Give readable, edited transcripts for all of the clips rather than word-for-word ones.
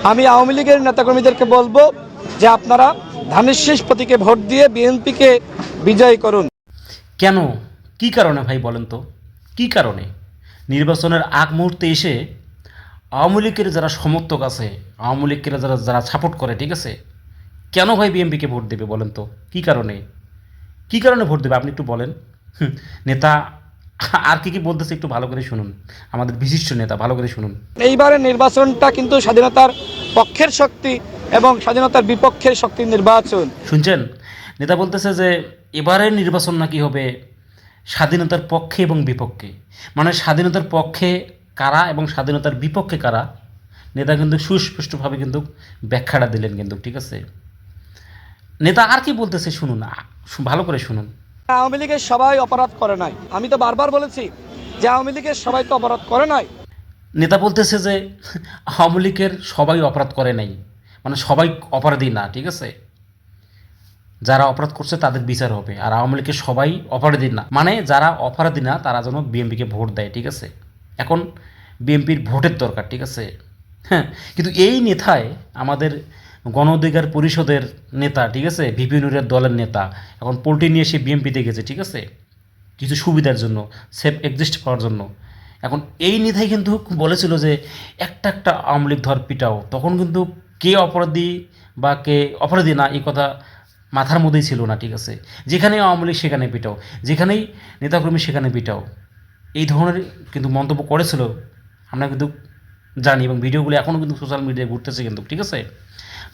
আমি আওয়ামী লীগের নেতাকর্মীদেরকে বলবো যে আপনারা ধানের শীষ প্রতীকে ভোট দিয়ে বিএনপিকে বিজয়ী করুন। কেন, কি কারণে ভাই বলেন তো, কি কারণে নির্বাচনের আগ মুহূর্তে এসে আওয়ামী লীগের যারা সমর্থক আছে, আওয়ামী লীগের যারা যারা সাপোর্ট করে, ঠিক আছে, কেন ভাই বিএনপিকে ভোট দেবে বলেন তো, কি কারণে, কি কারণে ভোট দেবে আপনি একটু বলেন। নেতা আর কি কি বলতেছে একটু ভালো করে শুনুন, আমাদের বিশিষ্ট নেতা, ভালো করে শুনুন। এইবারের নির্বাচনটা কিন্তু স্বাধীনতার পক্ষের শক্তি এবং স্বাধীনতার বিপক্ষের শক্তির নির্বাচন। শুনছেন, নেতা বলতেছে যে এবারের নির্বাচন নাকি হবে স্বাধীনতার পক্ষে এবং বিপক্ষে, মানে স্বাধীনতার পক্ষে কারা এবং স্বাধীনতার বিপক্ষে কারা, নেতা কিন্তু সুস্পষ্টভাবে কিন্তু ব্যাখ্যাটা দিলেন কিন্তু, ঠিক আছে। নেতা আর কি বলতেছে শুনুন, ভালো করে শুনুন। আওয়ামী লীগের সবাই অপরাধ করে নাই, আমি তো বারবার বলেছি যে আওয়ামী লীগের সবাই তো অপরাধ করে নাই। নেতা বলতেছে যে আওয়ামী লীগের সবাই অপরাধ করে নাই, মানে সবাই অপরাধী না, ঠিক আছে, যারা অপরাধ করছে তাদের বিচার হবে, আর আওয়ামী লীগের সবাই অপরাধী না, মানে যারা অপরাধী না তারা যেন বিএনপিকে ভোট দেয়, ঠিক আছে। এখন বিএনপির ভোটের দরকার, ঠিক আছে। হ্যাঁ, কিন্তু এই নেতায় আমাদের গণ অধিকার পরিষদের নেতা, ঠিক আছে, ভিপি নুরের দলের নেতা এখন পোল্ট্রি নিয়ে সে বিএনপিতে গেছে, ঠিক আছে, কিছু সুবিধার জন্য, সেফ এক্সিস্ট পাওয়ার জন্য। এখন এই নেতাই কিন্তু বলেছিল যে একটা একটা আওয়ামী লীগ ধর পিটাও, তখন কিন্তু কে অপরাধী বা কে অপরাধী না এই কথা মাথার মধ্যেই ছিল না, ঠিক আছে। যেখানেই আওয়ামী লীগ সেখানে পিটাও, যেখানেই নেতাকর্মী সেখানে পিটাও, এই ধরনের কিন্তু মন্তব্য করেছিল, আমরা কিন্তু জানি, এবং ভিডিওগুলো এখনও কিন্তু সোশ্যাল মিডিয়ায় ঘুরতেছে কিন্তু, ঠিক আছে।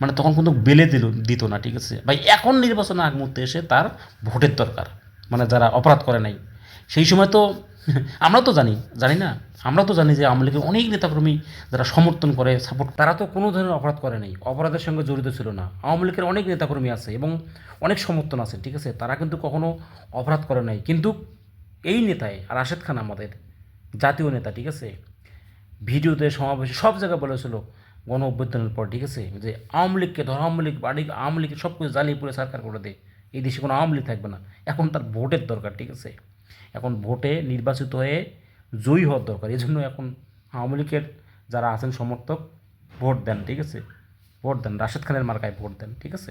মানে তখন কিন্তু বেলে দিত না, ঠিক আছে ভাই। এখন নির্বাচনের আগ মুহূর্তে এসে তার ভোটের দরকার, মানে যারা অপরাধ করে নাই সেই সময় তো আমরা তো জানি না, আমরা তো জানি যে আওয়ামী লীগের অনেক নেতাকর্মী যারা সমর্থন করে, সাপোর্ট, তারা তো কোনো ধরনের অপরাধ করে নাই, অপরাধের সঙ্গে জড়িত ছিল না। আওয়ামী লীগের অনেক নেতাকর্মী আছে এবং অনেক সমর্থন আছে, ঠিক আছে, তারা কিন্তু কখনো অপরাধ করে নাই। কিন্তু এই নেতাই রাশেদ খান আমাদের জাতীয় নেতা, ঠিক আছে, ভিডিওতে সমাবেশে সব জায়গায় বলেছিল গণ অভ্যুত্থানের পর, ঠিক আছে, যে আওয়ামী লীগকে ধর, আওয়ামী লীগ বাড়ি, আওয়ামী লীগের সব কিছু জ্বালিয়ে পুড়ে সরকার করে দেয়, এই দেশে কোনো আওয়ামী লীগ থাকবে না। এখন তার ভোটের দরকার, ঠিক আছে, এখন ভোটে নির্বাচিত হয়ে জয়ী হওয়ার দরকার। এই জন্য এখন আওয়ামী লীগের যারা আছেন সমর্থক ভোট দেন, ঠিক আছে, ভোট দেন, রাশেদ খানের মার্কায় ভোট দেন, ঠিক আছে।